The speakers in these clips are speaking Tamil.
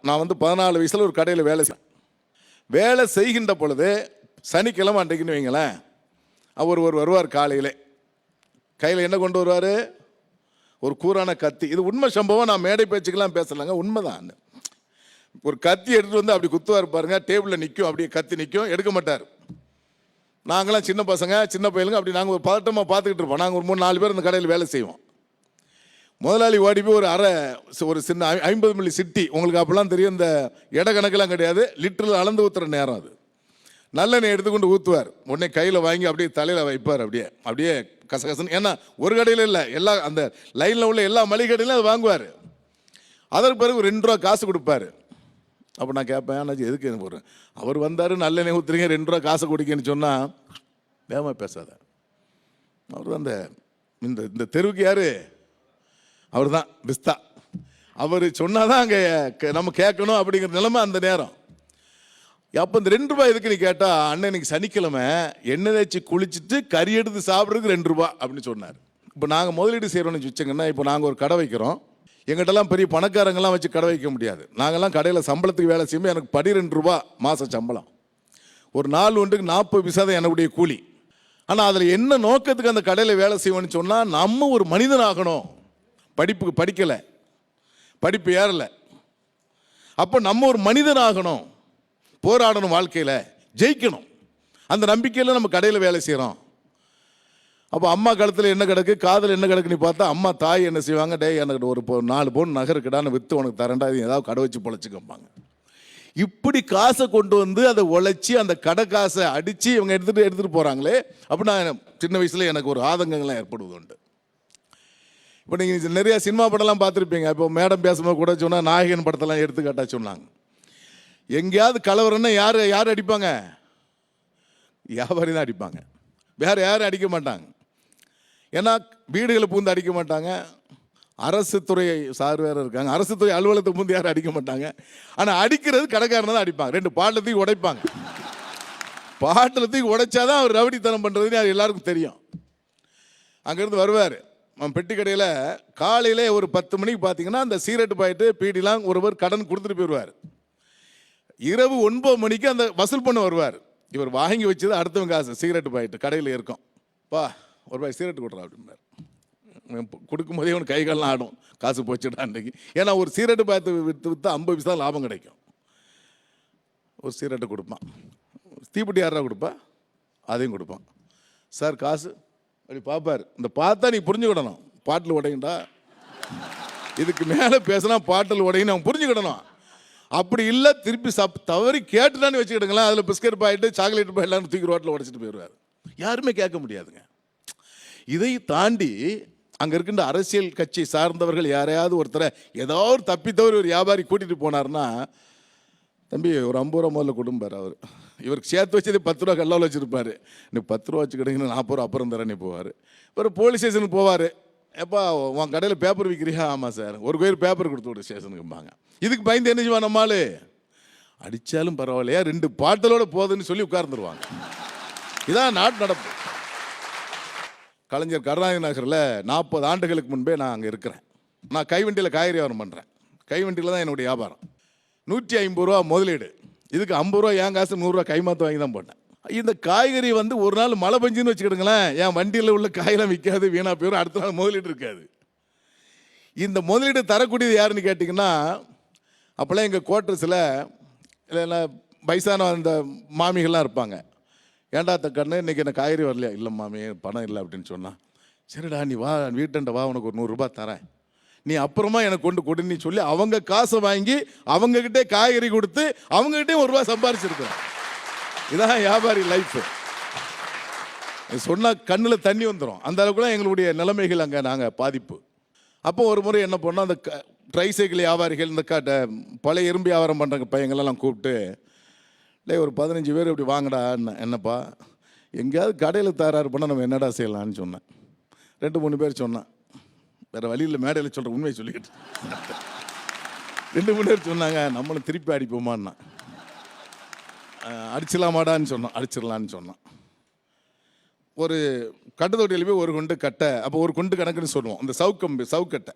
நான் வந்து 14 வயசில் ஒரு கடையில் வேலை செய்கின்ற பொழுது சனிக்கிழமை அன்றைக்குன்னு வைங்களேன், அவர் வருவார். காலையில் கையில் என்ன கொண்டு வருவார்? ஒரு கூரான கத்தி. இது உண்மை சம்பவம், நான் மேடை பேச்சுக்கெல்லாம் பேசலைங்க, உண்மைதான். ஒரு கத்தி எடுத்துகிட்டு வந்து அப்படி குத்துவார் பாருங்க, டேபிளில் நிற்கும், அப்படியே கத்தி நிற்கும், எடுக்க மாட்டார். நாங்களாம் சின்ன பசங்க, சின்ன பையலுங்க, அப்படி நாங்கள் ஒரு பதட்டமாக பார்த்துக்கிட்டு இருப்போம். நாங்கள் ஒரு 3-4 பேர் இந்த கடையில் வேலை செய்வோம். முதலாளி ஓடி போய் ஒரு சின்ன 50 மில்லி சிட்டி, உங்களுக்கு அப்பெல்லாம் தெரியும், இந்த இட கணக்கெல்லாம் கிடையாது, லிட்டரில் அளந்து ஊற்றுற நேரம் அது. நல்லெண்ணெய் எடுத்துக்கொண்டு ஊற்றுவார். உடனே கையில் வாங்கி அப்படியே தலையில் வைப்பார், அப்படியே கசகசன்னு. ஏன்னா ஒரு கடையில் இல்லை, எல்லா அந்த லைனில் உள்ள எல்லா மளிகை கடையிலும் அதை வாங்குவார். அதற்கு பிறகு 2 ரூபா காசு கொடுப்பாரு. அப்போ நான் கேட்பேன், அண்ணாச்சி எதுக்கு எனக்கு போடுறேன்? அவர் வந்தார், நல்லெண்ணெய் ஊற்றுறீங்க, 2 ரூபா காசு குடிக்கன்னு சொன்னால் வேகமாக பேசாத. அவர் அந்த இந்த தெருவுக்கு யார்? அவர் தான் பிஸ்தா. அவர் சொன்னாதான் அங்கே நம்ம கேட்கணும் அப்படிங்கிற நிலைமை அந்த நேரம். அப்போ இந்த 2 ரூபாய் எதுக்கு நீ கேட்டால், அண்ணன் இன்னைக்கு சனிக்கிழமை எண்ணெய் தேய்ச்சி குளிச்சுட்டு கறி எடுத்து சாப்பிட்றதுக்கு 2 ரூபா அப்படின்னு சொன்னார். இப்போ நாங்கள் முதலீடு செய்கிறோன்னு வச்சுங்கன்னா, இப்போ நாங்கள் ஒரு கடை வைக்கிறோம். எங்கிட்டலாம் பெரிய பணக்காரங்கெல்லாம் வச்சு கடை வைக்க முடியாது. நாங்கள்லாம் கடையில் சம்பளத்துக்கு வேலை செய்யும்போது எனக்கு 12 ரூபா மாத சம்பளம். ஒரு நாள் ஒன்றுக்கு 40 பைசா தான் என்னுடைய கூலி. ஆனால் அதில் என்ன நோக்கத்துக்கு அந்த கடையில் வேலை செய்வோன்னு சொன்னால், நம்ம ஒரு மனிதன் ஆகணும். படிப்புக்கு படிக்கலை, படிப்பு ஏறலை, அப்போ நம்ம ஒரு மனிதன் ஆகணும், போராடணும், வாழ்க்கையில் ஜெயிக்கணும். அந்த நம்பிக்கையில் நம்ம கடையில் வேலை செய்கிறோம். அப்போ அம்மா கழுத்தில் என்ன கிடக்கு, காதில் என்ன கிடக்குன்னு பார்த்தா, அம்மா தாய் என்ன செய்வாங்க, டே எனக்கு ஒரு 4 பவுன் நகருக்குடான்னு விற்று உனக்கு தரேன்டா, இது ஏதாவது கடை வச்சு பொழைச்சிக்கம்பாங்க. இப்படி காசை கொண்டு வந்து அதை உழைச்சி அந்த கடை காசை அடித்து இவங்க எடுத்துகிட்டு போகிறாங்களே. அப்போ நான் சின்ன வயசில் எனக்கு ஒரு ஆதங்கங்கள்லாம் ஏற்படுவது உண்டு. இப்போ நீங்கள் நிறையா சினிமா படம்லாம் பார்த்துருப்பீங்க. இப்போ மேடம் பேசும்போது கூட சொன்னால் நாயகன் படத்தெல்லாம் எடுத்துக்காட்டா சொன்னாங்க. எங்கேயாவது கலவரன்னா யார் அடிப்பாங்க? வியாபாரி தான் அடிப்பாங்க, வேறு யாரும் அடிக்க மாட்டாங்க. ஏன்னா வீடுகளை பூந்து அடிக்க மாட்டாங்க. அரசு துறை சார் வேறு இருக்காங்க, அரசு துறை அலுவலகத்தை பூந்து யாரும் அடிக்க மாட்டாங்க. ஆனால் அடிக்கிறது கடைக்காரனை தான் அடிப்பாங்க. 2 பாட்டிலத்தையும் உடைப்பாங்க. பாட்டிலத்தையும் உடைச்சாதான் அவர் ரவுடித்தனம் பண்ணுறதுன்னு அது எல்லாருக்கும் தெரியும். அங்கேருந்து வருவார் பெட்டி கடையில். காலையில் ஒரு 10 மணிக்கு பார்த்தீங்கன்னா அந்த சீரட்டு பாயிட்டு பீடிலாம் ஒருவர் கடன் கொடுத்துட்டு போயிடுவார். இரவு 9 மணிக்கு அந்த வசூல் பண்ண வருவார். இவர் வாங்கி வச்சது அடுத்தவங்க காசு. சிகரெட்டு பாயிட்டு கடையில் இருக்கும். பா ஒரு ரூபாய் சிகரெட்டு கொடுறா அப்படின்னார். கொடுக்கும் போதே அவனுக்கு கைகாலெலாம் ஆடும், காசு போச்சுடா அன்றைக்கி. ஏன்னா ஒரு சிகரெட்டு பாயத்தை விற்று 50 பைசா லாபம் கிடைக்கும். ஒரு சிகரெட்டை கொடுப்பான். தீப்பெட்டி யாரா கொடுப்பா, அதையும் கொடுப்பான். சார் காசு அப்படி பார்ப்பார். இந்த பார்த்தா நீ புரிஞ்சுக்கிடணும், பாட்டில் உடையண்டா, இதுக்கு மேலே பேசினா பாட்டில் உடையின்னு அவன் புரிஞ்சுக்கிடணும். அப்படி இல்லை திருப்பி தவறி கேட்டுட்டான்னு வச்சுக்கிட்டுங்களேன், அதில் பிஸ்கட் பாயிட்டு சாக்லேட் பாயிட்லாம் தூக்கி ரோட்டில் உடைச்சிட்டு போயிடுவார். யாருமே கேட்க முடியாதுங்க. இதை தாண்டி அங்கே இருக்கின்ற அரசியல் கட்சி சார்ந்தவர்கள் யாரையாவது ஒருத்தரை ஏதாவது தப்பித்தவரை ஒரு வியாபாரி கூட்டிகிட்டு போனார்னா, தம்பி ஒரு 50 ரூபா முதல்ல கொடுப்பார். இவருக்கு சேர்த்து வச்சதே 10 ரூபா கல்லாவில் வச்சுருப்பார். நீ 10 ரூபா வச்சுக்கிட்டீங்கன்னா 40 ரூபா அப்புறம் தரேன் போவார். அப்புறம் போலீஸ் ஸ்டேஷனுக்கு போவார். எப்பா உன் கடையில் பேப்பர் விற்கிறியா? ஆமாம் சார். ஒரு கோயில் பேப்பர் கொடுத்து விடு ஸ்டேஷனுக்கும்பாங்க. இதுக்கு பயந்து என்ன செய்வான் நம்மால்? அடித்தாலும் பரவாயில்லையா 2 பாட்டலோட போதுன்னு சொல்லி உட்கார்ந்துருவாங்க. இதான் நாட்டு நடப்பு. கலைஞர் கருணாநிதி நகரில் 40 ஆண்டுகளுக்கு முன்பே நான் அங்கே இருக்கிறேன். நான் கைவண்டியில் காய்கறி வியாபாரம் பண்ணுறேன். கைவண்டியில் தான் என்னுடைய வியாபாரம். 150 ரூபா முதலீடு. இதுக்கு 50 ரூபா என் காசு 100 ரூபா கைமாற்ற வாங்கி தான் போட்டேன். இந்த காய்கறி வந்து ஒரு நாள் மழை பெஞ்சுன்னு வச்சுக்கிடுங்களேன், என் வண்டியில் உள்ள காயெல்லாம் விற்காது, வீணாக போயிடும். அடுத்த நாள் முதலீடு இருக்காது. இந்த முதலீடு தரக்கூடியது யாருன்னு கேட்டிங்கன்னா, அப்போல்லாம் எங்கள் குவார்ட்டர்ஸில் இல்லைன்னா வயசான அந்த மாமிகள்லாம் இருப்பாங்க. ஏண்டா கண்ணு இன்றைக்கி என்ன காய்கறி வரலையா? இல்லை மாமி பணம் இல்லை அப்படின்னு சொன்னால், சரிடா நீ வா வீட்டண்ட வா, உனக்கு ஒரு 100 ரூபா தரேன், நீ அப்புறமா எனக்கு கொண்டு கொடுன்னு சொல்லி அவங்க காசை வாங்கி அவங்கக்கிட்டே காய்கறி கொடுத்து அவங்ககிட்டே 1 ரூபா சம்பாரிச்சிருக்கோம். இதான் வியாபாரி லைஃப். சொன்னால் கண்ணில் தண்ணி வந்துடும். அந்த அளவுக்குலாம் எங்களுடைய நிலைமைகள் அங்கே நாங்கள் பாதிப்பு. அப்போ ஒரு முறை என்ன பண்ணோம், அந்த ட்ரைசைக்கிள் வியாபாரிகள், இந்த பழைய இரும்பு வியாபாரம் பண்ணுற பையங்களெல்லாம் கூப்பிட்டு, இல்லை ஒரு 15 பேர் இப்படி வாங்கடா. என்னப்பா எங்கேயாவது கடையில் தராரு பண்ணால் நம்ம என்னடா செய்யலான்னு சொன்னேன். 2-3 பேர் சொன்னான். வேறு வழியில் மேடையில் சொல்கிற உண்மையை சொல்லிக்கிட்டு 2-3 பேர் சொன்னாங்க, நம்மளும் திருப்பி அடிப்போமான்னா. அடிச்சிடலாமாடான்னு சொன்னோம். அடிச்சிடலான்னு சொன்னோம். ஒரு கட்டு தொட்டியில் போய் ஒரு குண்டு கட்டை, அப்போ ஒரு குண்டு கணக்குன்னு சொல்லுவோம். அந்த சவுக்கட்டை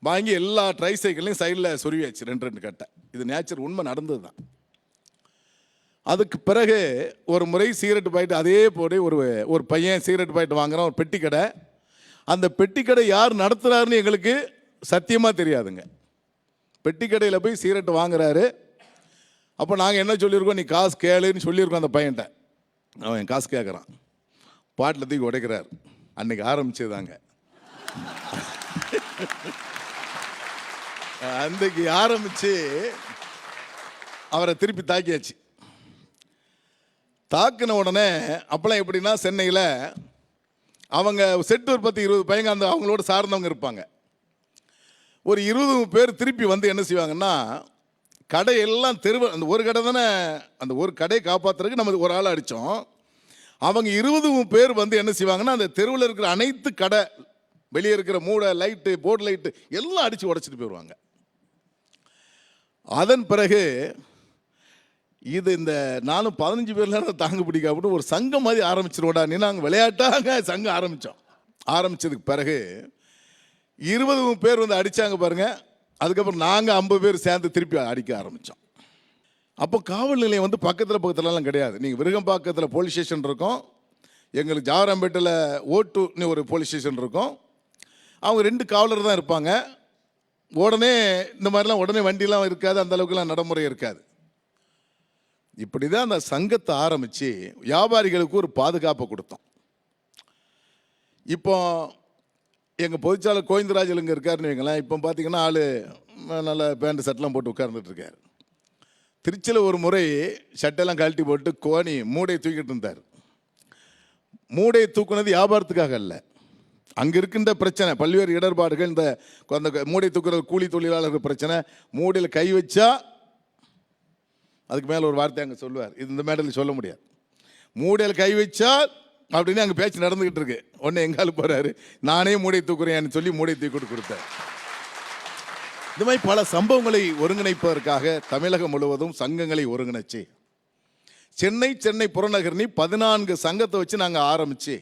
வாங்கி எல்லா ட்ரை சைக்கிளையும் சைடில் சொருவியாச்சு 2 கட்டை. இது நேச்சர், உண்மை நடந்தது தான். அதுக்கு பிறகு ஒரு முறை சிகரெட் பாக்கெட் அதே போல ஒரு பையன் சிகரெட் பாக்கெட் வாங்குறான், ஒரு பெட்டி கடை. அந்த பெட்டி கடை யார் நடத்துகிறாருன்னு எங்களுக்கு சத்தியமாக தெரியாதுங்க. பெட்டி கடையில் போய் சிகரெட் வாங்குறாரு. அப்போ நாங்கள் என்ன சொல்லியிருக்கோம், நீ காசு கேளுன்னு சொல்லியிருக்கோம் அந்த பையன்கிட்ட. அவன் காசு கேட்குறான், பாட்டில் தூக்கி உடைக்கிறார். அன்னைக்கு ஆரம்பிச்சதாங்க. அன்றைக்கு ஆரம்பித்து அவரை திருப்பி தாக்கியாச்சு. தாக்கின உடனே அப்போலாம் எப்படின்னா, சென்னையில் அவங்க செட்டு ஒரு 10-20 பையங்க அந்த அவங்களோட சார்ந்தவங்க இருப்பாங்க. ஒரு 20 பேர் திருப்பி வந்து என்ன செய்வாங்கன்னா, கடையெல்லாம் அந்த ஒரு கடை தானே, அந்த ஒரு கடையை காப்பாற்றுறதுக்கு நம்ம ஒரு ஆளை அடித்தோம். அவங்க 20 பேர் வந்து என்ன செய்வாங்கன்னா, அந்த தெருவில் இருக்கிற அனைத்து கடை, வெளியே இருக்கிற மூடை, லைட்டு, போர்டு லைட்டு எல்லாம் அடித்து உடச்சிட்டு போயிடுவாங்க. அதன் பிறகு இது இந்த நானும் 15 பேர்ல தாங்க பிடிக்க அப்படின்னு ஒரு சங்கம் மாதிரி ஆரம்பிச்சிருவோடா நீ, நாங்கள் விளையாட்டாங்க சங்கம் ஆரம்பித்தோம். ஆரம்பித்ததுக்கு பிறகு 20 பேர் வந்து அடித்தாங்க பாருங்க. அதுக்கப்புறம் நாங்கள் 50 பேர் சேர்ந்து திருப்பி அடிக்க ஆரம்பித்தோம். அப்போ காவல் நிலையம் வந்து பக்கத்துலலாம் கிடையாது. நீங்கள் விருகம்பாக்கத்தில் போலீஸ் ஸ்டேஷன் இருக்கும், எங்களுக்கு ஜாவராம்பேட்டையில் ஓட்டுன்னு ஒரு போலீஸ் ஸ்டேஷன் இருக்கும். அவங்க 2 காவலர் தான் இருப்பாங்க. உடனே இந்த மாதிரிலாம் உடனே வண்டிலாம் இருக்காது, அந்த அளவுக்குலாம் நடைமுறை இருக்காது. இப்படி தான் அந்த சங்கத்தை ஆரம்பித்து வியாபாரிகளுக்கு ஒரு பாதுகாப்பை கொடுத்தோம். இப்போ எங்கள் பொதுச்சாளர் கோவிந்தராஜ் இங்கே இருக்காருன்னு வைங்களேன். இப்போ பார்த்தீங்கன்னா ஆள் நல்ல பேண்ட் சட்டெலாம் போட்டு உட்கார்ந்துட்டு இருக்கார். திருச்சியில் ஒரு முறை சட்டெல்லாம் கழட்டி போட்டு மூடையை தூக்கிட்டு இருந்தார். மூடையை தூக்குனது வியாபாரத்துக்காக இல்லை, அங்கே இருக்கின்ற பிரச்சனை, பல்வேறு இடர்பாடுகள். அந்த மூடை தூக்குறது கூலி தொழிலாளர்கள் பிரச்சனை. மூடையில் கை வச்சா அதுக்கு மேலே ஒரு வார்த்தை அங்கே சொல்லுவார், இது இந்த மேடையில் சொல்ல முடியாது. மூடையில் கை வச்சா அப்படின்னு அங்கே பேச்சு நடந்துக்கிட்டு இருக்கு. உடனே எங்காலும் போகிறாரு, நானே மூடை தூக்குறேன்னு சொல்லி மூடை தூக்கிட்டு கொடுத்தார். இந்த மாதிரி பல சம்பவங்களை ஒருங்கிணைப்பதற்காக தமிழகம் முழுவதும் சங்கங்களை ஒருங்கிணைச்சு சென்னை புறநகர்னி 14 சங்கத்தை வச்சு நாங்கள் ஆரம்பித்து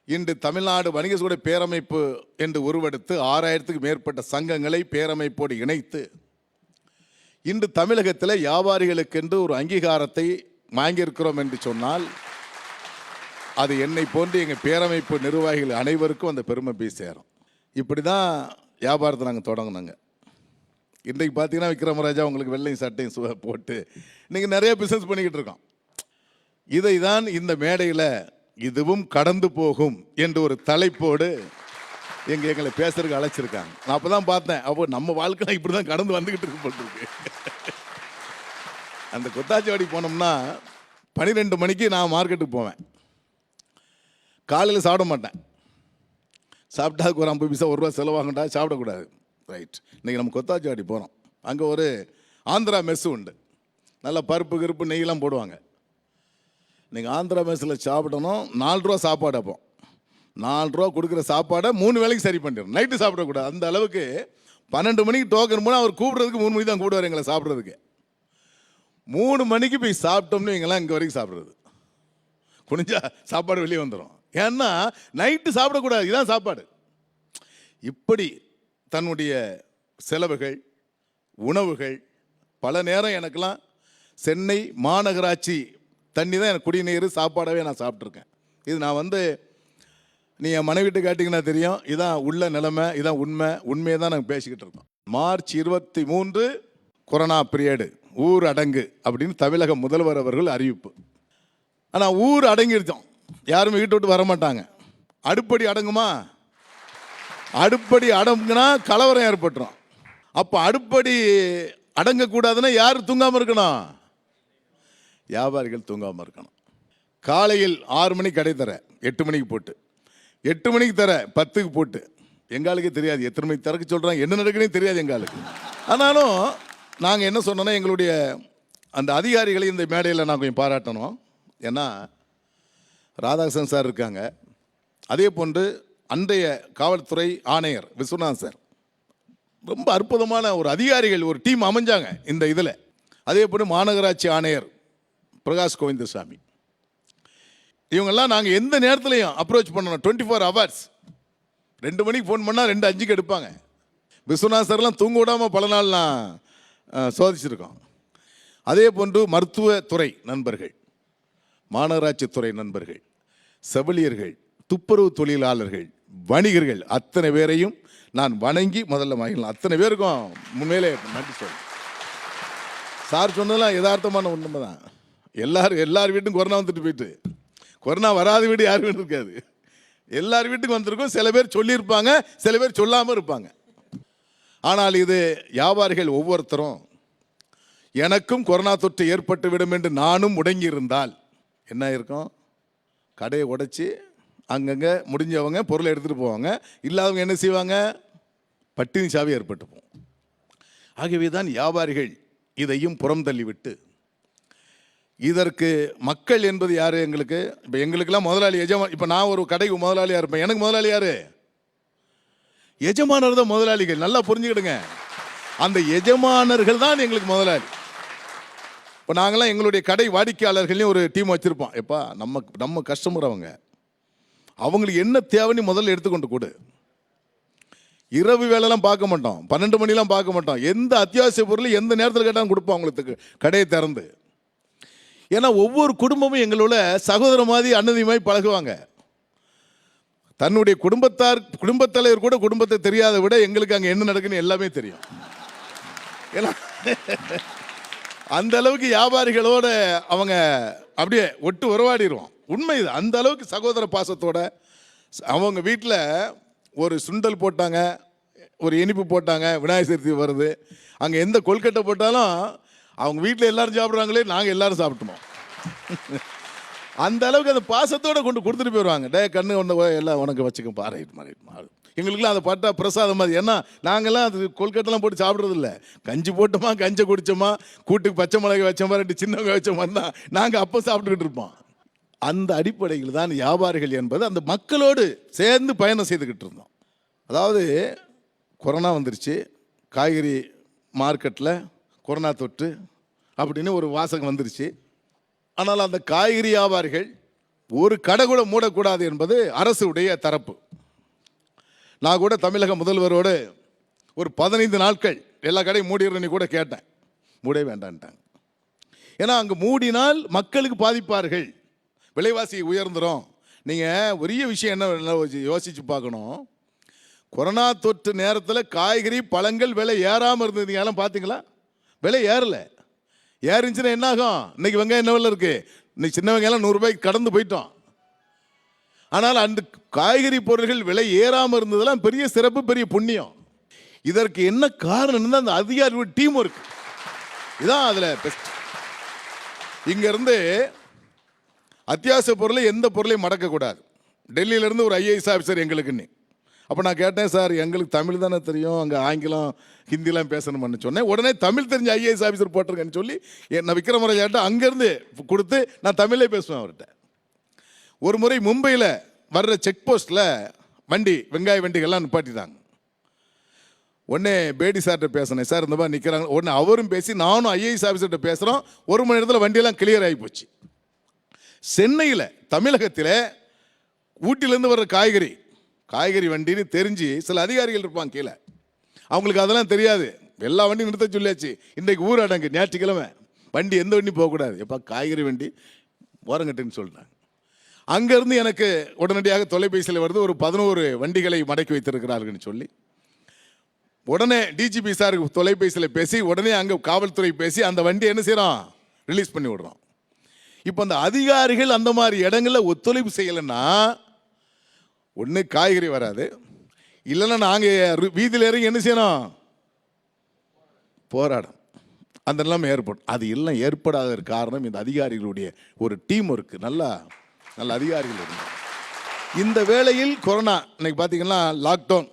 இன்று தமிழ்நாடு வணிக சூட பேரமைப்பு என்று உருவெடுத்து 6000க்கு மேற்பட்ட சங்கங்களை பேரமைப்போடு இணைத்து இன்று தமிழகத்தில் வியாபாரிகளுக்கென்று ஒரு அங்கீகாரத்தை வாங்கியிருக்கிறோம் என்று சொன்னால் அது என்னை போன்று எங்கள் பேரமைப்பு நிர்வாகிகள் அனைவருக்கும் அந்த பெருமை போய் சேரும். இப்படி தான் வியாபாரத்தை நாங்கள் தொடங்கினோங்க. இன்றைக்கு பார்த்தீங்கன்னா விக்ரமராஜா உங்களுக்கு வெள்ளையும் சட்டையும் போட்டு இன்றைக்கி நிறைய பிஸ்னஸ் பண்ணிக்கிட்டு இருக்கோம். இதை தான் இந்த மேடையில் இதுவும் கடந்து போகும் என்று ஒரு தலைப்போடு எங்களை பேசுறதுக்கு அழைச்சிருக்காங்க. நான் அப்போ தான் பார்த்தேன், அப்போ நம்ம வாழ்க்கை இப்படி தான் கடந்து வந்துக்கிட்டு இருக்கு போட்டுருக்கு. அந்த கொத்தாச்சிவாடி போனோம்னா 12 மணிக்கு நான் மார்க்கெட்டுக்கு போவேன். காலையில் சாப்பிட மாட்டேன். சாப்பிட்டா ஒரு 50 பைசா 1 ரூபா செலவாகண்டா, சாப்பிடக்கூடாது. ரைட், இன்றைக்கி நம்ம கொத்தாச்சிவாடி போகிறோம். அங்கே ஒரு ஆந்திரா மெஸ்ஸு உண்டு, நல்லா பருப்பு கருப்பு நெய்யெல்லாம் போடுவாங்க. நீங்கள் ஆந்திரா மெஸ்ஸில் சாப்பிடணும். 4 ரூபா சாப்பாடு. அப்போ 4 ரூபா கொடுக்குற சாப்பாடை 3 வேளைக்கு சரி பண்ணிடணும். நைட்டு சாப்பிடக்கூடாது. அந்த அளவுக்கு 12 மணிக்கு டோக்கன் போனால் அவர் கூப்பிட்றதுக்கு 3 மணிக்கு தான் கூப்பிடுவார் எங்களை சாப்பிட்றதுக்கு. 3 மணிக்கு போய் சாப்பிட்டோம்னு எங்கெல்லாம் இங்கே வரைக்கும் சாப்பிட்றது, குனிஞ்சா சாப்பாடு வெளியே வந்துடும். ஏன்னா நைட்டு சாப்பிடக்கூடாது, இதுதான் சாப்பாடு. இப்படி தன்னுடைய செலவுகள், உணவுகள், பல நேரம் எனக்கெல்லாம் சென்னை மாநகராட்சி தண்ணி தான் எனக்கு குடிநீர், சாப்பாடாகவே நான் சாப்பிட்ருக்கேன். இது நான் வந்து நீ என் மனைவிட்டு கேட்டிங்கன்னா தெரியும், இதான் உள்ள நிலைமை, இதான் உண்மையை தான் நாங்கள் பேசிக்கிட்டு இருக்கோம். மார்ச் 23 கொரோனா பீரியடு, ஊர் அடங்கு அப்படின்னு தமிழக முதல்வர் அவர்கள் அறிவிப்பு. ஆனால் ஊர் அடங்கிருச்சோம், யாருமே வீட்டை விட்டு வரமாட்டாங்க. அடுப்படி அடங்குமா? அடுப்படி அடங்குனா கலவரம் ஏற்பட்டுரும். அப்போ அடுப்படி அடங்கக்கூடாதுன்னா யார் தூங்காமல் இருக்கணும்? வியாபாரிகள் தூங்காமல் இருக்கணும். காலையில் 6 மணிக்கு கடை தர 8 மணிக்கு போட்டு, 8 மணிக்கு தர 10க்கு போட்டு. எங்களுக்கே தெரியாது எத்தனை மணிக்கு திறக்க சொல்கிறாங்க, என்ன நடக்குதுன்னு தெரியாது எங்களுக்கு. ஆனாலும் நாங்கள் என்ன சொன்னோன்னா, எங்களுடைய அந்த அதிகாரிகளை இந்த மேடையில் நான் கொஞ்சம் பாராட்டணும். ஏன்னா ராதாகிருஷ்ணன் சார் இருக்காங்க, அதே போன்று அன்றைய காவல்துறை ஆணையர் விஸ்வநாத் சார், ரொம்ப அற்புதமான ஒரு அதிகாரிகள், ஒரு டீம் அமைஞ்சாங்க இந்த இதில். அதே போன்று மாநகராட்சி ஆணையர் பிரகாஷ் கோவிந்தசாமி, இவங்கெல்லாம் நாங்கள் எந்த நேரத்துலையும் அப்ரோச் பண்ணணும். 24 hours. 2 மணிக்கு ஃபோன் பண்ணால் 2:05க்கு எடுப்பாங்க. விஸ்வநாத் சார்லாம் தூங்க விடாமல் பல நாள் நான் சோதிச்சிருக்கோம். அதே போன்று மருத்துவத்துறை நண்பர்கள், மாநகராட்சி துறை நண்பர்கள், செவிலியர்கள், துப்புரவு தொழிலாளர்கள், வணிகர்கள், அத்தனை பேரையும் நான் வணங்கி முதல்ல மகிழலாம். அத்தனை பேருக்கும் முன்மையிலே நன்றி சொல்றேன். சார் சொன்னதெல்லாம் யதார்த்தமான உண்மை தான். எல்லார் வீட்டுக்கும் கொரோனா வந்துட்டு போயிட்டு, கொரோனா வராத வீடு யார் வீடு இருக்காது. எல்லார் வீட்டுக்கும் வந்திருக்கும். சில பேர் சொல்லியிருப்பாங்க, சில பேர் சொல்லாமல் இருப்பாங்க. ஆனால் இது வியாபாரிகள் ஒவ்வொருத்தரும் எனக்கும் கொரோனா தொற்று ஏற்பட்டு விடும் என்று நானும் முடங்கி இருந்தால் என்ன இருக்கும்? கடையை உடைச்சி அங்கங்கே முடிஞ்சவங்க பொருளை எடுத்துகிட்டு போவாங்க, இல்லாதவங்க என்ன செய்வாங்க? பட்டினி சாவி ஏற்பட்டு போகும். ஆகவே தான் வியாபாரிகள் இதையும் புறம் தள்ளிவிட்டு, இதற்கு மக்கள் என்பது யார்? எங்களுக்கு இப்போ எங்களுக்கெல்லாம் முதலாளி எஜமான். இப்போ நான் ஒரு கடைக்கு முதலாளியாக இருப்பேன், எனக்கு முதலாளி யார்? எஜமானர் தான் முதலாளிகள். நல்லா புரிஞ்சுக்கிடுங்க, அந்த எஜமானர்கள் தான் எங்களுக்கு முதலாளி. இப்போ நாங்களாம் எங்களுடைய கடை வாடிக்கையாளர்களையும் ஒரு டீம் வச்சுருப்போம். எப்பா நம்ம கஸ்டமர் அவங்களுக்கு என்ன தேவைன்னு முதல்ல எடுத்துக்கொண்டு கொடு. இரவு வேலைலாம் பார்க்க மாட்டோம், 12 மணிலாம் பார்க்க மாட்டோம். எந்த அத்தியாவசிய பொருள் எந்த நேரத்தில் கேட்டாலும் கொடுப்போம் அவங்களுக்கு, கடையை திறந்து. ஏன்னா ஒவ்வொரு குடும்பமும் எங்களோட சகோதர மாதிரி அண்ணதி மாதிரி பழகுவாங்க. தன்னுடைய குடும்பத் தலைவர் கூட குடும்பத்தை தெரியாத விட எங்களுக்கு அங்கே என்ன நடக்குன்னு எல்லாமே தெரியும். ஏன்னா அந்த அளவுக்கு வியாபாரிகளோட அவங்க அப்படியே ஒட்டு உறவாடிடுவோம். உண்மை இது. அந்த அளவுக்கு சகோதர பாசத்தோட அவங்க வீட்டில் ஒரு சுண்டல் போட்டாங்க, ஒரு இனிப்பு போட்டாங்க, விநாயகர் சதுர்த்தி வருது, அங்கே எந்த கொல்கட்டை போட்டாலும் அவங்க வீட்டில் எல்லாரும் சாப்பிட்றாங்களே, நாங்கள் எல்லாரும் சாப்பிட்டோம். அந்த அளவுக்கு அந்த பாசத்தோடு கொண்டு கொடுத்துட்டு போயிடுவாங்க. டே கண்ணு ஒன்று எல்லாம் உனக்கு வச்சுக்க பாரு மாறு. எங்களுக்குலாம் அதை பட்டா பிரசாதம் மாதிரி. ஏன்னா நாங்கள்லாம் அது கொல்கட்டெல்லாம் போட்டு சாப்பிட்றது இல்லை. கஞ்சி போட்டோமா, கஞ்சை குடித்தோமா, கூட்டுக்கு பச்சை மிளகாய் வச்சோமா, 2 சின்ன வச்சோமா தான் நாங்கள் அப்போ சாப்பிட்டுக்கிட்டு இருப்போம். அந்த அடிப்படையில் தான் வியாபாரிகள் என்பது அந்த மக்களோடு சேர்ந்து பயணம் செய்துக்கிட்டு இருந்தோம். அதாவது கொரோனா வந்துருச்சு, காய்கறி மார்க்கெட்டில் கொரோனா தொற்று அப்படின்னு ஒரு வாசகம் வந்துருச்சு. ஆனால் அந்த காய்கறி வியாபாரிகள் ஒரு கடை கூட மூடக்கூடாது என்பது அரசுடைய தரப்பு. நான் கூட தமிழக முதல்வரோடு ஒரு 15 நாட்கள் எல்லா கடையும் மூடிடுறேன்னு கூட கேட்டேன். மூடவே வேண்டான்ட்டாங்க. ஏன்னா அங்கே மூடினால் மக்களுக்கு பாதிப்பார்கள், விலைவாசி உயர்ந்துடும். நீங்கள் பெரிய விஷயம் என்ன யோசித்து பார்க்கணும். கொரோனா தொற்று நேரத்தில் காய்கறி பழங்கள் விலை ஏறாமல் இருந்தது. எல்லாம் பார்த்தீங்களா? விலை ஏறலை. ஏறிச்சுன்னா என்ன ஆகும்? இன்னைக்கு வெங்காயம் என்ன விலை இருக்குது? இன்னைக்கு சின்ன வெங்காயம் 100 ரூபாய்க்கு கடந்து போயிட்டோம். ஆனால் அந்த காய்கறி பொருட்கள் விலை ஏறாமல் இருந்ததெல்லாம் பெரிய சிறப்பு, பெரிய புண்ணியம். இதற்கு என்ன காரணம்? அந்த அதிகாரியோட டீம் ஒர்க் இதான் அதில் பெஸ்ட். இங்கேருந்து அத்தியாவசிய பொருளை எந்த பொருளையும் மடக்கக்கூடாது. டெல்லியிலேருந்து ஒரு IAS ஆஃபீஸர் எங்களுக்குன்னு. அப்போ நான் கேட்டேன், சார் எங்களுக்கு தமிழ் தானே தெரியும், அங்கே ஆங்கிலம் ஹிந்திலாம் பேசணும்னு சொன்னேன். உடனே தமிழ் தெரிஞ்ச IAS ஆஃபீஸர் போட்டிருக்கேன்னு சொல்லி நான் விக்ரமராஜாட்ட அங்கேருந்து கொடுத்து நான் தமிழே பேசுவேன் அவர்கிட்ட. ஒரு முறை மும்பையில் வர்ற செக் போஸ்ட்டில் வெங்காய வண்டிகள்லாம் நிப்பாட்டிட்டாங்க. உடனே பேடி சார்கிட்ட பேசினேன், சார் இந்த மாதிரி நிற்கிறாங்க. உடனே அவரும் பேசி நானும் IAS ஆஃபீஸர்கிட்ட பேசுகிறோம். 1 மணி நேரத்தில் வண்டியெல்லாம் கிளியர் ஆகி போச்சு. சென்னையில், தமிழகத்தில் ஊட்டிலேருந்து வர்ற காய்கறி வண்டின்னு தெரிஞ்சு சில அதிகாரிகள் இருப்பாங்க கீழே, அவங்களுக்கு அதெல்லாம் தெரியாது. எல்லா வண்டியும் நிறுத்த சொல்லியாச்சு. இன்றைக்கு ஊரடங்கு, ஞாயிற்றுக்கிழமை வண்டி எந்த வண்டி போகக்கூடாது. எப்போ காய்கறி வண்டி ஓரங்கட்டுன்னு சொல்லிட்டாங்க. அங்கேருந்து எனக்கு உடனடியாக தொலைபேசியில் வருது, ஒரு 11 வண்டிகளை மடக்கி வைத்திருக்கிறார்கள்னு சொல்லி. உடனே DGP சாருக்கு தொலைபேசியில் பேசி உடனே அங்கே காவல்துறை பேசி அந்த வண்டியை என்ன செய்கிறோம்? ரிலீஸ் பண்ணி விடுறோம். இப்போ அந்த அதிகாரிகள் அந்த மாதிரி இடங்களில் ஒத்துழைப்பு செய்யலைன்னா ஒன்று காய்கறி வராது, இல்லைன்னா நாங்கள் வீதியில் இறங்கி என்ன செய்யணும்? போராடும். அந்த நிலைமை ஏற்படும். அது எல்லாம் ஏற்படாத காரணம் இந்த அதிகாரிகளுடைய ஒரு டீம் ஒர்க்கு. நல்ல அதிகாரிகள் இருந்தாங்க. இந்த வேளையில் கொரோனா இன்னைக்கு பார்த்தீங்கன்னா லாக்டவுன்,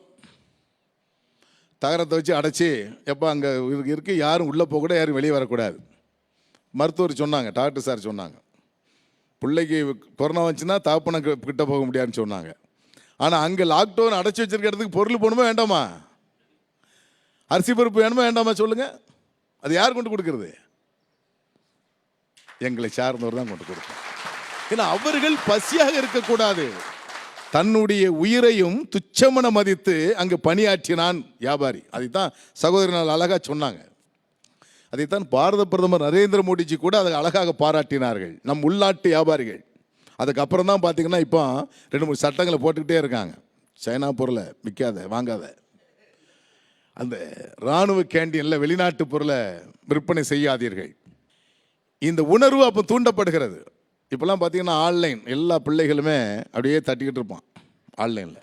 தகரத்தை வச்சு அடைச்சி எப்போ அங்கே இருக்கு, யாரும் உள்ளே போகக்கூடாது, யாரும் வெளியே வரக்கூடாது. மருத்துவர் சொன்னாங்க, டாக்டர் சார் சொன்னாங்க, பிள்ளைக்கு கொரோனா வந்துச்சுன்னா தகப்பனை கிட்ட போக முடியாதுன்னு சொன்னாங்க. ஆனால் அங்கே லாக்டவுன் அடைச்சி வச்சிருக்க இடத்துக்கு பொருள் போகணுமா வேண்டாமா? அரிசி பருப்பு வேணுமா வேண்டாமா சொல்லுங்கள்? அது யார் கொண்டு கொடுக்கறது? எங்களை சார்ந்தவர் தான் கொண்டு கொடுப்போம். ஏன்னா அவர்கள் பசியாக இருக்கக்கூடாது. தன்னுடைய உயிரையும் துச்சமென மதித்து அங்கு பணியாற்றினான் வியாபாரி. அதைத்தான் சகோதரர்கள் அழகா சொன்னாங்க. அதைத்தான் பாரத பிரதமர் நரேந்திர மோடிஜி கூட அதை அழகாக பாராட்டினார்கள், நம் உள்நாட்டு வியாபாரிகள். அதுக்கப்புறம் தான் பார்த்தீங்கன்னா இப்போ 2-3 சட்டங்களை போட்டுக்கிட்டே இருக்காங்க. சைனா பொருளை விற்காத, வாங்காத, அந்த இராணுவ கேண்டீனில் வெளிநாட்டு பொருளை விற்பனை செய்யாதீர்கள். இந்த உணர்வு அப்போ தூண்டப்படுகிறது. இப்போல்லாம் பார்த்தீங்கன்னா ஆன்லைன், எல்லா பிள்ளைகளுமே அப்படியே தட்டிக்கிட்டு இருப்பான் ஆன்லைனில்.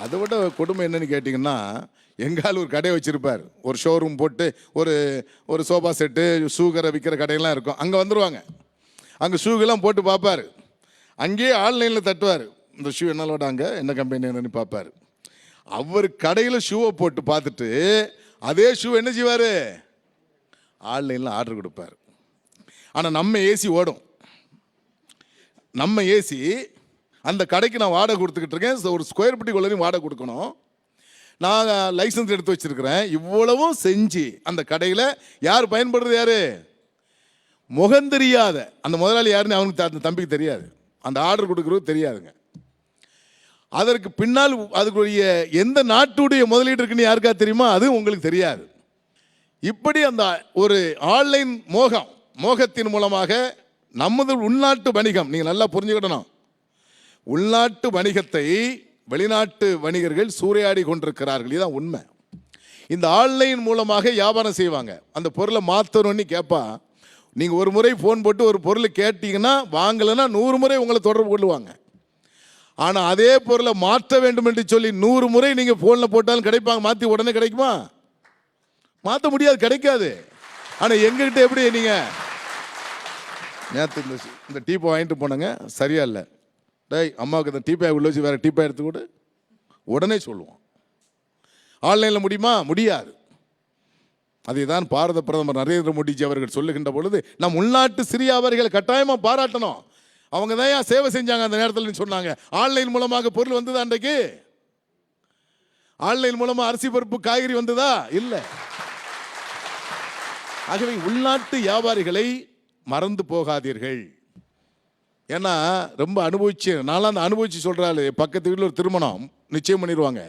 அதை விட கொடுமை என்னன்னு கேட்டிங்கன்னா, எங்கால் ஒரு கடை வச்சுருப்பார், ஒரு ஷோரூம் போட்டு ஒரு சோஃபா செட்டு ஷூகரை விற்கிற கடையெல்லாம் இருக்கும். அங்கே வந்துடுவாங்க, அங்கே ஷூகெல்லாம் போட்டு பார்ப்பார். அங்கேயே ஆன்லைனில் தட்டுவார், இந்த ஷூ என்னோட அங்கே என்ன கம்பெனி என்னன்னு பார்ப்பார். அவர் கடையில் ஷூவை போட்டு பார்த்துட்டு அதே ஷூ என்ன செய்வார், ஆன்லைனில் ஆர்டர் கொடுப்பார். ஆனால் நம்ம ஏசி ஓடும், நம்ம ஏசி அந்த கடைக்கு நான் வாடகை கொடுத்துக்கிட்டு இருக்கேன். ஒரு ஸ்கொயர் ஃபீட்டுக்குள்ளேயும் வாடகை கொடுக்கணும், நான் லைசன்ஸ் எடுத்து வச்சிருக்கிறேன். இவ்வளவும் செஞ்சு அந்த கடையில் யார் பயன்படுறது, யார் முகம் தெரியாத அந்த முதலாளி யாருன்னு அவனுக்கு அந்த தம்பிக்கு தெரியாது, அந்த ஆர்டர் கொடுக்குறது தெரியாதுங்க. அதற்கு பின்னால் அதுக்குரிய எந்த நாட்டுடைய முதலீடு இருக்குன்னு யாருக்கா தெரியுமா, அது உங்களுக்கு தெரியாது. இப்படி அந்த ஒரு ஆன்லைன் மோகத்தின் மூலமாக நமது உள்நாட்டு வணிகம், நீங்கள் நல்லா புரிஞ்சுக்கிடணும், உள்நாட்டு வணிகத்தை வெளிநாட்டு வணிகர்கள் சூறையாடி கொண்டிருக்கிறார்கள். இதுதான் உண்மை. இந்த ஆன்லைன் மூலமாக வியாபாரம் செய்வாங்க. அந்த பொருளை மாற்றணும்னு கேட்பா, நீங்கள் ஒரு முறை ஃபோன் போட்டு ஒரு பொருளை கேட்டீங்கன்னா வாங்கலைன்னா 100 முறை உங்களை தொடர்பு கொள்ளுவாங்க. ஆனால் அதே பொருளை மாற்ற வேண்டும் என்று சொல்லி 100 முறை நீங்கள் ஃபோனில் போட்டாலும் கிடைப்பாங்க. மாற்றி உடனே கிடைக்குமா? மாற்ற முடியாது, கிடைக்காது. ஆனால் எங்ககிட்ட எப்படி, நீங்கள் நேற்று இந்த டீப்பை வாங்கிட்டு போனாங்க, சரியா இல்லை, டேய் அம்மாவுக்கு இந்த டீப்பாய் உள்ள வச்சு வேறு டீப்பாய் எடுத்து கூட உடனே சொல்லுவோம். ஆன்லைனில் முடியுமா? முடியாது. அதை தான் பாரத பிரதமர் நரேந்திர மோடிஜி அவர்கள் சொல்லுகின்ற பொழுது நம் உள்நாட்டு சிறிய வியாபாரிகளை கட்டாயமாக பாராட்டணும். அவங்க தான் ஏன் சேவை செஞ்சாங்க அந்த நேரத்தில் சொன்னாங்க. ஆன்லைன் மூலமாக பொருள் வந்ததா? அன்றைக்கு ஆன்லைன் மூலமாக அரிசி பருப்பு காய்கறி வந்ததா? இல்லை. ஆகவே உள்நாட்டு வியாபாரிகளை மறந்து போகாதீர்கள். ஏன்னா ரொம்ப அனுபவிச்சு, நான்லாம் அந்த அனுபவிச்சு சொல்கிறாள். பக்கத்து வீட்டில் ஒரு திருமணம் நிச்சயம் பண்ணிடுவாங்க,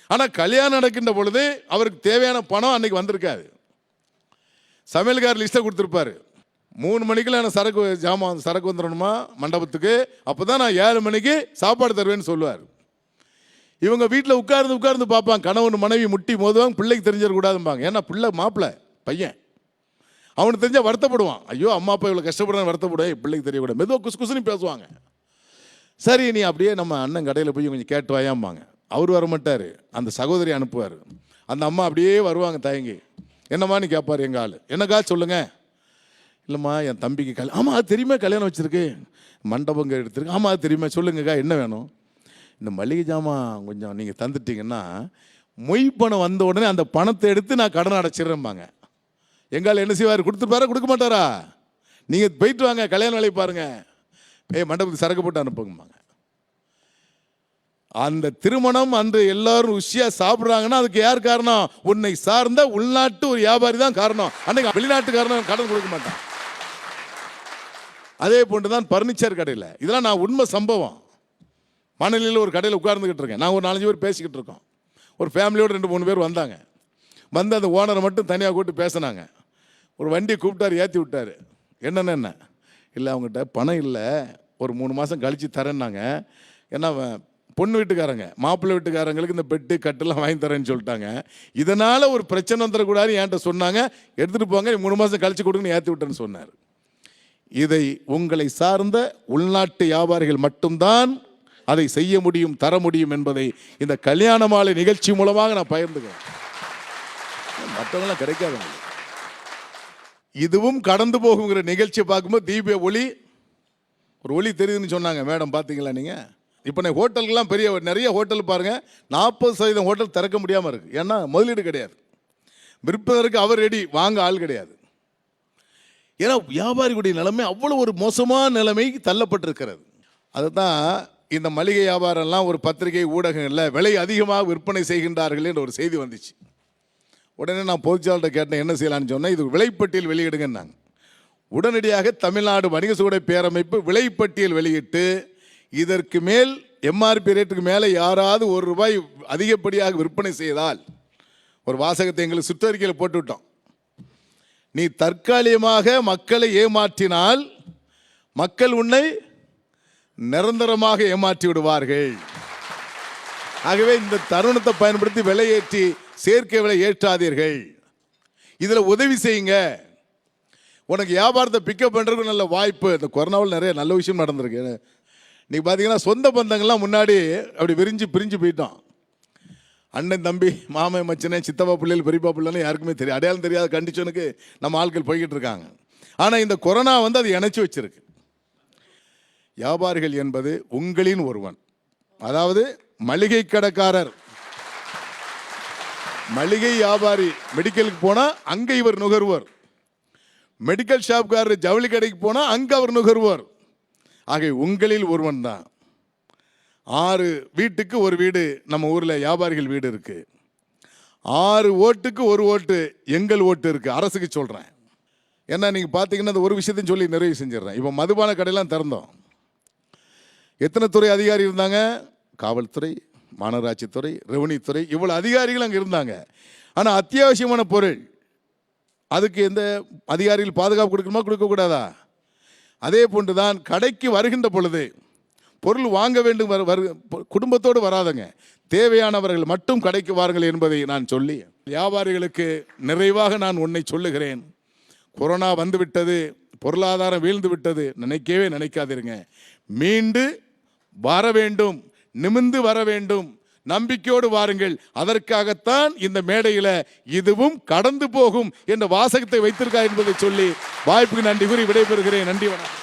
ஆனால் கல்யாணம் நடக்கின்ற பொழுது அவருக்கு தேவையான பணம் அன்னைக்கு வந்திருக்காது. சமையல்கார் லிஸ்ட்டை கொடுத்துருப்பாரு, 3 மணிக்கெல்லாம் சரக்கு வந்துடணுமா மண்டபத்துக்கு, அப்போ தான் நான் 7 மணிக்கு சாப்பாடு தருவேன்னு சொல்லுவார். இவங்க வீட்டில் உட்கார்ந்து பார்ப்பாங்க, கணவன் மனைவி முட்டி மோதுவாங்க, பிள்ளைக்கு தெரிஞ்சிடக்கூடாதும்பாங்க. ஏன்னா பிள்ளை மாப்பிள்ளை பையன், அவனுக்கு தெரிஞ்சால் வருத்தப்படுவான். ஐயோ அம்மா அப்பா இவ்வளோ கஷ்டப்படுறான்னு வருத்தப்படுவேன், பிள்ளைக்கு தெரியக்கூடாது. மெதுவாக குசுன்னு பேசுவாங்க. சரி நீ அப்படியே நம்ம அண்ணன் கடையில் போய் கொஞ்சம் கேட்டு வாயாம்பாங்க. அவர் வர மாட்டார், அந்த சகோதரி அனுப்புவார். அந்த அம்மா அப்படியே வருவாங்க தயங்கி. என்னம்மான்னு கேட்பார் எங்கள் ஆள். என்னக்கா சொல்லுங்க. இல்லைம்மா என் தம்பிக்கு கல்யாணம். ஆமாம் அது தெரியுமா, கல்யாணம் வச்சுருக்கு, மண்டபங்க எடுத்துருக்கு. ஆமாம் அது தெரியுமா, சொல்லுங்கக்கா என்ன வேணும். இந்த மளிகை ஜாமான் கொஞ்சம் நீங்கள் தந்துட்டீங்கன்னா மொய் பணம் வந்த உடனே அந்த பணத்தை எடுத்து நான் கடன் அடைச்சிடுறேன்பாங்க. எங்கால் என்ன செய்வார், கொடுத்துருப்பாரா கொடுக்க மாட்டாரா? நீங்கள் போயிட்டு வாங்க, கல்யாண வேலையை பாருங்க, மண்டபத்துக்கு சரக்கு போட்டு அனுப்புங்கம்பாங்க. அந்த திருமணம் அன்று எல்லாரும் ருசியாக சாப்பிட்றாங்கன்னா அதுக்கு யார் காரணம்? உன்னை சார்ந்த உள்நாட்டு ஒரு வியாபாரி தான் காரணம். அன்னைக்கு வெளிநாட்டுக்காரன் கடன் கொடுக்க மாட்டான். அதே போன்று தான் பர்னிச்சர் கடையில், இதெல்லாம் நான் உண்மை சம்பவம். மணலில் ஒரு கடையில் உட்கார்ந்துக்கிட்டு இருக்கேன், நான் ஒரு 4-5 பேர் பேசிக்கிட்டு இருக்கோம். ஒரு ஃபேமிலியோடு 2-3 பேர் வந்தாங்க. வந்து அந்த ஓனரை மட்டும் தனியாக கூப்பிட்டு பேசினாங்க. ஒரு வண்டியை கூப்பிட்டார், ஏற்றி விட்டார். என்ன இல்லை அவங்ககிட்ட பணம் இல்லை, ஒரு 3 மாதம் கழித்து தரேன்னாங்க. ஏன்னா பொண்ணு வீட்டுக்காரங்க மாப்பிள்ளை வீட்டுக்காரங்களுக்கு இந்த பெட்டு கட்டெல்லாம் வாங்கி தரேன்னு சொல்லிட்டாங்க. இதனால் ஒரு பிரச்சனை வந்துடக்கூடாது என்கிட்ட சொன்னாங்க. எடுத்துகிட்டு போங்க, 3 மாதம் கழித்து கொடுங்கன்னு ஏற்றி விட்டேன்னு சொன்னார். இதை உங்களை சார்ந்த உள்நாட்டு வியாபாரிகள் மட்டும்தான் அதை செய்ய முடியும், தர முடியும் என்பதை இந்த கல்யாண மாலை நிகழ்ச்சி மூலமாக நான் பகிர்ந்துக்கிறேன். மற்றவங்களாம் கிடைக்காது. இதுவும் கடந்து போகுங்கிற நிகழ்ச்சியை பார்க்கும்போது தீப ஒளி, ஒரு ஒளி தெரியுதுன்னு சொன்னாங்க மேடம், பார்த்தீங்களா நீங்கள்? இப்போ நான் ஹோட்டலுக்கெல்லாம் நிறைய ஹோட்டல் பாருங்கள், 40% ஹோட்டல் திறக்க முடியாமல் இருக்குது. ஏன்னா முதலீடு கிடையாது, விற்பதற்கு அவர் ரெடி, வாங்க ஆள் கிடையாது. ஏன்னா வியாபாரிகளுடைய நிலைமை அவ்வளோ ஒரு மோசமான நிலைமைக்கு தள்ளப்பட்டிருக்கிறது. அதுதான் இந்த மளிகை வியாபாரம்லாம் ஒரு பத்திரிகை ஊடகங்களில் விலை அதிகமாக விற்பனை செய்கின்றார்கள் என்ற ஒரு செய்தி வந்துச்சு. உடனே நான் பொதுச்சாளர்கிட்ட கேட்டேன் என்ன செய்யலான்னு சொன்னேன். இது விலைப்பட்டியல் வெளியிடுங்கன்னாங்க. உடனடியாக தமிழ்நாடு வணிக சூடை பேரமைப்பு விலைப்பட்டியல் வெளியிட்டு இதற்கு மேல் எம்ஆர்பி ரேட்டுக்கு மேலே யாராவது ₹1 அதிகப்படியாக விற்பனை செய்தால் ஒரு வாசகத்தை எங்களுக்கு சுற்றறிக்கையில் போட்டு விட்டோம். நீ தற்காலிகமாக மக்களை ஏமாற்றினால் மக்கள் உன்னை நிரந்தரமாக ஏமாற்றி விடுவார்கள். ஆகவே இந்த தருணத்தை பயன்படுத்தி விலையேற்றி சேர்க்கை விலை ஏற்றாதீர்கள். இதில் உதவி செய்யுங்க. உனக்கு வியாபாரத்தை பிக்கப் பண்ணுறதுக்கு நல்ல வாய்ப்பு. இந்த கொரோனாவில் நிறைய நல்ல விஷயம் நடந்திருக்கு. நீ பார்த்தீங்கன்னா சொந்த பந்தங்கள்லாம் முன்னாடி அப்படி பிரிஞ்சு போயிட்டோம். அண்ணன் தம்பி மாமன் மச்சனே சித்தப்பா பிள்ளைகள் பெரியப்பா பிள்ளைன்னு யாருக்குமே தெரியும். அடையாளம் தெரியாத கண்டிஷனுக்கு நம்ம ஆட்கள் போய்கிட்டு இருக்காங்க. ஆனால் இந்த கொரோனா வந்து அது இணைச்சி வச்சிருக்கு. வியாபாரிகள் என்பது உங்களின் ஒருவன். அதாவது மளிகை கடைக்காரர், மளிகை வியாபாரி மெடிக்கலுக்கு போனால் அங்கே இவர் நுகர்வோர், மெடிக்கல் ஷாப்காரர் ஜவுளி கடைக்கு போனால் அங்கே அவர் நுகர்வோர். ஆக உங்களில் ஒருவன் தான். 6 வீட்டுக்கு ஒரு வீடு நம்ம ஊரில் வியாபாரிகள் வீடு இருக்கு. 6 ஓட்டுக்கு ஒரு ஓட்டு எங்கள் ஓட்டு இருக்கு. அரசுக்கு சொல்கிறேன். ஏன்னா நீங்கள் பார்த்தீங்கன்னா அந்த ஒரு விஷயத்தையும் சொல்லி நிறைவு செஞ்சிடறேன். இப்போ மதுபான கடையெல்லாம் திறந்தோம். எத்தனை துறை அதிகாரி இருந்தாங்க? காவல்துறை, மாநகராட்சித்துறை, ரெவன்யூ துறை, இவ்வளோ அதிகாரிகள் அங்கே இருந்தாங்க. ஆனால் அத்தியாவசியமான பொருள் அதுக்கு எந்த அதிகாரிகள் பாதுகாப்பு கொடுக்கணுமா கொடுக்கக்கூடாதா? அதே போன்று தான் கடைக்கு வருகின்ற பொழுது பொருள் வாங்க வேண்டும், குடும்பத்தோடு வராதங்க, தேவையானவர்கள் மட்டும் கடைக்கு வாருங்கள் என்பதை நான் சொல்லி வியாபாரிகளுக்கு நிறைவாக நான் ஒன்றை சொல்லுகிறேன். கொரோனா வந்துவிட்டது, பொருளாதாரம் வீழ்ந்து விட்டது நினைக்கவே நினைக்காதீருங்க. மீண்டு வர வேண்டும், நிமிர்ந்து வர வேண்டும், நம்பிக்கையோடு வாருங்கள். அதற்காகத்தான் இந்த மேடையில் இதுவும் கடந்து போகும் என்ற வாசகத்தை வைத்திருக்கார் என்பதை சொல்லி வாய்ப்புக்கு நன்றி கூறி விடைபெறுகிறேன். நன்றி, வணக்கம்.